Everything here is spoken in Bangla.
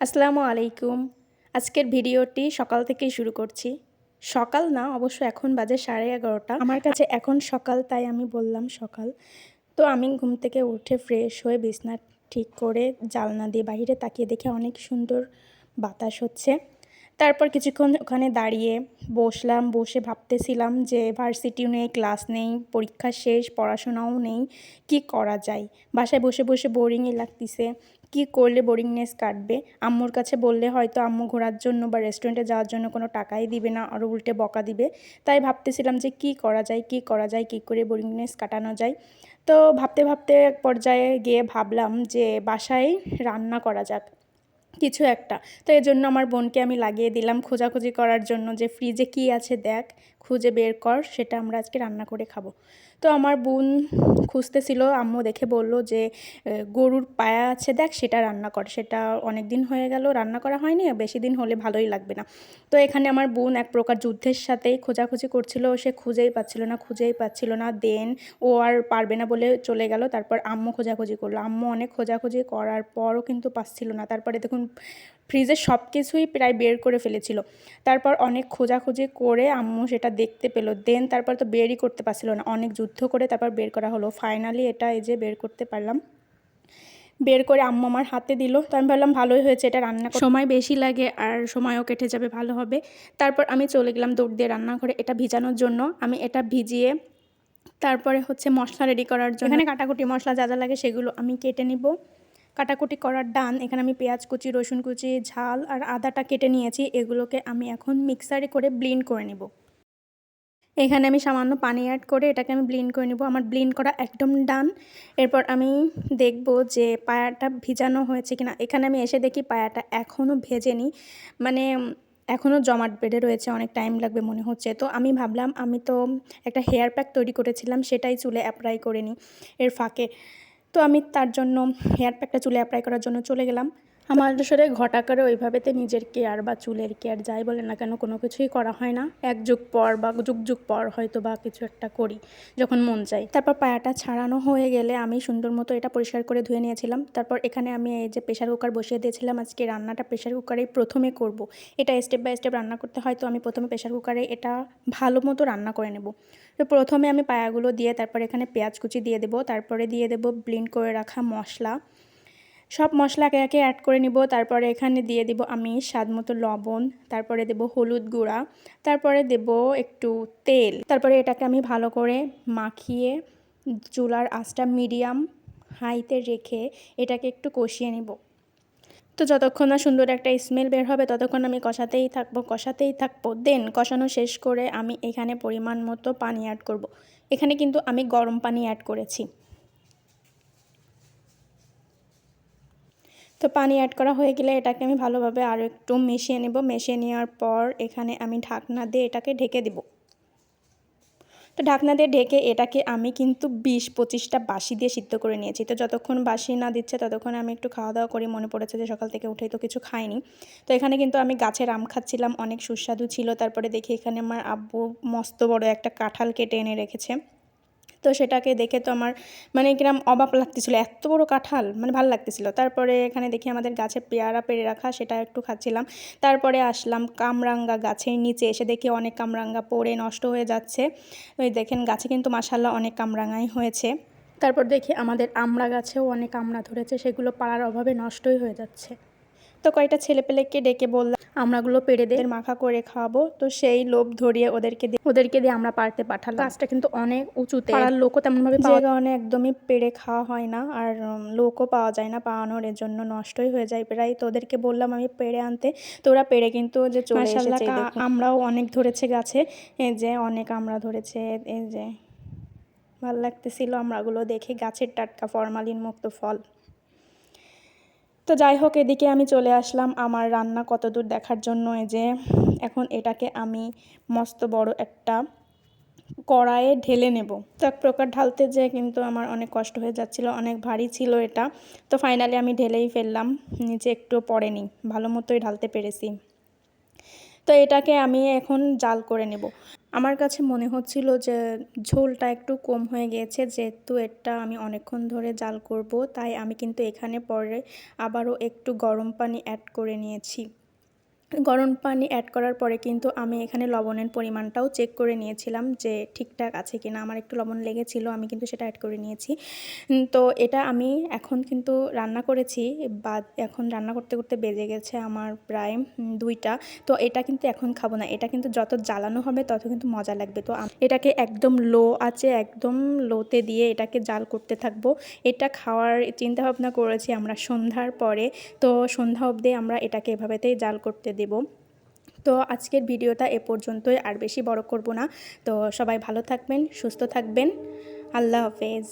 আসসালামু আলাইকুম। আজকের ভিডিওটি সকাল থেকেই শুরু করছি। সকাল না, অবশ্য এখন বাজে 11:30। আমার কাছে এখন সকাল, তাই আমি বললাম সকাল। তো আমি ঘুম থেকে উঠে ফ্রেশ হয়ে বিছানা ঠিক করে জানলা দিয়ে বাইরে তাকিয়ে দেখে অনেক সুন্দর বাতাস হচ্ছে। তারপর কিছুক্ষণ ওখানে দাঁড়িয়ে বসলাম, বসে ভাবতেছিলাম যে ভার্সিটিও নেই, ক্লাস নেই, পরীক্ষা শেষ, পড়াশোনাও নেই, কি করা যায়। বাসায় বসে বসে বোরিংই লাগতেছে। কি করলে বোরিংনেস কাটবে? আম্মুর কাছে বললে হয়তো আম্মু ঘোরার জন্য বা রেস্টুরেন্টে যাওয়ার জন্য কোনো টাকাই দিবে না, আরও উল্টে বকা দিবে। তাই ভাবতেছিলাম যে কি করা যায়, কি করা যায়, কি করে বোরিংনেস কাটানো যায়। তো ভাবতে ভাবতে এক পর্যায়ে গিয়ে ভাবলাম যে বাসায় রান্না করা যাক কিছু একটা। তো এজন্য আমার বোনকে আমি লাগিয়ে দিলাম খোঁজাখুঁজি করার জন্য যে ফ্রিজে কি আছে দেখ, খুঁজে বের কর, সেটা আমরা আজকে রান্না করে খাবো। তো আমার বোন খুঁজতেছিল, আম্মু দেখে বলল যে গরুর পায়া আছে দেখ, সেটা রান্না কর। সেটা অনেক দিন হয়ে গেল রান্না করা হয়নি, বেশি দিন হলে ভালোই লাগবে না। তো এখানে আমার বোন এক প্রকার যুদ্ধের সাথেই খোঁজাখুঁজি করছিল, সে খুঁজেই পাচ্ছিল না। দেন ও আর পারবে না বলে চলে গেল। তারপর আম্মু খোঁজাখুঁজি করলো, আম্মু অনেক খোঁজাখুঁজি করার পরও কিন্তু পাচ্ছিল না। তারপরে দেখুন ফ্রিজের সব কিছুই প্রায় বের করে ফেলেছিল। তারপর অনেক খোঁজাখুঁজি করে আম্মু সেটা দেখতে পেলো। দেন তারপর তো বেরই করতে পারছিল না, অনেক যুদ্ধ করে তারপর বের করা হলো। ফাইনালি এটা এই যে বের করতে পারলাম। বের করে আম্মু আমার হাতে দিল। তো আমি ভাবলাম ভালোই হয়েছে, এটা রান্না সময় বেশি লাগে আর সময়ও কেটে যাবে, ভালো হবে। তারপর আমি চলে গেলাম দৌড় দিয়ে রান্নাঘরে এটা ভিজানোর জন্য। আমি এটা ভিজিয়ে তারপরে হচ্ছে মশলা রেডি করার জন্য এখানে কাটাকুটি মশলা যা যা লাগে সেগুলো আমি কেটে নিব। কাটাকুটি করার ডান। এখানে আমি পেঁয়াজ কুচি, রসুন কুচি, ঝাল আর আদাটা কেটে নিয়েছি। এগুলোকে আমি এখন মিক্সারে করে ব্লেন্ড করে নেব। এখানে আমি সামান্য পানি অ্যাড করে এটাকে আমি ব্লেন্ড করে নেব। আমার ব্লেন্ড করা একদম ডান। এরপর আমি দেখব যে পায়াটা ভিজানো হয়েছে কিনা। এখানে আমি এসে দেখি পায়াটা এখনও ভেজেনি, মানে এখনও জমাট বেঁধে রয়েছে, অনেক টাইম লাগবে মনে হচ্ছে। তো আমি ভাবলাম আমি তো একটা হেয়ার প্যাক তৈরি করেছিলাম, সেটাই চুলে অ্যাপ্লাই করে নিই এর ফাঁকে। তো আমি তার জন্য হেয়ার প্যাকটা চুলে অ্যাপ্লাই করার জন্য চলে গেলাম। আমার আসলে ঘটাকারে ওইভাবেতে নিজের কেয়ার বা চুলের কেয়ার যাই বলে না কেন কোনো কিছুই করা হয় না। এক যুগ পর বা যুগ পর হয়তো বা কিছু একটা করি যখন মন চাই। তারপর পায়াটা ছাড়ানো হয়ে গেলে আমি সুন্দর মতো এটা পরিষ্কার করে ধুয়ে নিয়েছিলাম। তারপর এখানে আমি এই যে প্রেশার কুকার বসিয়ে দিয়েছিলাম। আজকে রান্নাটা প্রেশার কুকারেই প্রথমে করব। এটা স্টেপ বাই স্টেপ রান্না করতে হয়, তো আমি প্রথমে প্রেশার কুকারে এটা ভালো মতো রান্না করে নেব। তো প্রথমে আমি পায়াগুলো দিয়ে তারপর এখানে পেঁয়াজ কুচি দিয়ে দেবো, তারপরে দিয়ে দেবো ব্লেন্ড করে রাখা মশলা। সব মশলা একে একে অ্যাড করে নিব। তারপরে এখানে দিয়ে দিব আমি স্বাদ মতো লবণ, তারপরে দেব হলুদ গুঁড়া, তারপরে দেব একটু তেল। তারপরে এটাকে আমি ভালো করে মাখিয়ে চুলার আঁচটা মিডিয়াম হাইতে রেখে এটাকে একটু কষিয়ে নিব। তো যতক্ষণ না সুন্দর একটা স্মেল বের হবে ততক্ষণ আমি কষাতেই থাকবো। দেন কষানো শেষ করে আমি এখানে পরিমাণ মতো পানি অ্যাড করব। এখানে কিন্তু আমি গরম পানি অ্যাড করেছি। তো পানি অ্যাড করা হয়ে গেলে এটাকে আমি ভালোভাবে আরও একটু মিশিয়ে নেব। মিশিয়ে নেওয়ার পর এখানে আমি ঢাকনা দিয়ে এটাকে ঢেকে দেব। তো ঢাকনা দিয়ে ঢেকে এটাকে আমি কিন্তু 20-25টা বাসি দিয়ে সিদ্ধ করে নিয়েছি। তো যতক্ষণ বাসি না দিচ্ছে ততক্ষণ আমি একটু খাওয়া দাওয়া করি। মনে পড়েছে যে সকাল থেকে উঠেই তো কিছু খাইনি। তো এখানে কিন্তু আমি গাছের আম খাচ্ছিলাম, অনেক সুস্বাদু ছিল। তারপরে দেখি এখানে আমার আব্বু মস্ত বড় একটা কাঁঠাল কেটে এনে রেখেছে। তো সেটাকে দেখে তো আমার মানে কিরম অবাক লাগতেছিলো, এত বড় কাঁঠাল, মানে ভালো লাগতেছিলো। তারপরে এখানে দেখি আমাদের গাছে পেয়ারা পেড়ে রাখা, সেটা একটু খাচ্ছিলাম। তারপরে আসলাম কামরাঙ্গা গাছের নিচে, এসে দেখি অনেক কামরাঙ্গা পড়ে নষ্ট হয়ে যাচ্ছে। ওই দেখেন গাছে কিন্তু মাশাআল্লাহ অনেক কামরাঙ্গাই হয়েছে। তারপর দেখি আমাদের আমড়া গাছেও অনেক আমড়া ধরেছে, সেগুলো পাড়ার অভাবে নষ্টই হয়ে যাচ্ছে। তো কয়েকটা ছেলেপেলেকে ডেকে বললাম আমরাগুলো পেড়ে দিয়ে মাখা করে খাওয়াবো। তো সেই লোভ ধরিয়ে ওদেরকে দিয়ে আমরা পারতে পাঠালাম। গাছটা কিন্তু অনেক উঁচুতে, পাড়ার লোকও তেমনভাবে যে কারণে একদমই পেড়ে খাওয়া হয় না, আর লোকও পাওয়া যায় না পাওয়ানোর, এর জন্য নষ্টই হয়ে যায় প্রায়। তো ওদেরকে বললাম আমি পেড়ে আনতে, তো ওরা পেড়ে কিন্তু যে চলে এসেছে। আমরাও অনেক ধরেছে গাছে, এই যে অনেক আমড়া ধরেছে, এই যে ভাল লাগতেছিল আমড়াগুলো দেখে, গাছের টাটকা ফরমালিন মুক্ত ফল। তো যাই হোক, এদিকে আমি চলে আসলাম আমার রান্না কতদূর দেখার জন্য। এই যে এখন এটাকে আমি মস্ত বড় একটা কড়াইয়ে ঢেলে নেব। তো এক প্রকার ঢালতে যেয়ে কিন্তু আমার অনেক কষ্ট হয়ে যাচ্ছিল, অনেক ভারী ছিল এটা। তো ফাইনালি আমি ঢেলেই ফেললাম, নিচে একটুও পড়েনি, ভালো মতোই ঢালতে পেরেছি। তো এটাকে আমি এখন জাল করে নেব। আমার কাছে মনে হচ্ছিল যে ঝোলটা একটু কম হয়ে গিয়েছে, যেহেতু এটা আমি অনেকক্ষণ ধরে জাল করব, তাই আমি কিন্তু এখানে পরে আবারও একটু গরম পানি অ্যাড করে নিয়েছি। গরম পানি অ্যাড করার পরে কিন্তু আমি এখানে লবণের পরিমাণটাও চেক করে নিয়েছিলাম যে ঠিকঠাক আছে কিনা। আমার একটু লবণ লেগেছিল, আমি কিন্তু সেটা অ্যাড করে নিয়েছি। তো এটা আমি এখন কিন্তু রান্না করেছি, বা এখন রান্না করতে করতে বেজে গেছে আমার প্রায় 2টা। তো এটা কিন্তু এখন খাবো না, এটা কিন্তু যত জ্বালানো হবে তত কিন্তু মজা লাগবে। তো এটাকে একদম লো আছে, একদম লোতে দিয়ে এটাকে জাল করতে থাকবো। এটা খাওয়ার চিন্তাভাবনা করেছি আমরা সন্ধ্যার পরে। তো সন্ধ্যা অবধি আমরা এটাকে এভাবেতেই জাল করতে দেব। তো আজকের ভিডিওটা এ পর্যন্তই, আর বেশি বড় করব না। তো সবাই ভালো থাকবেন, সুস্থ থাকবেন। আল্লাহ হাফেজ।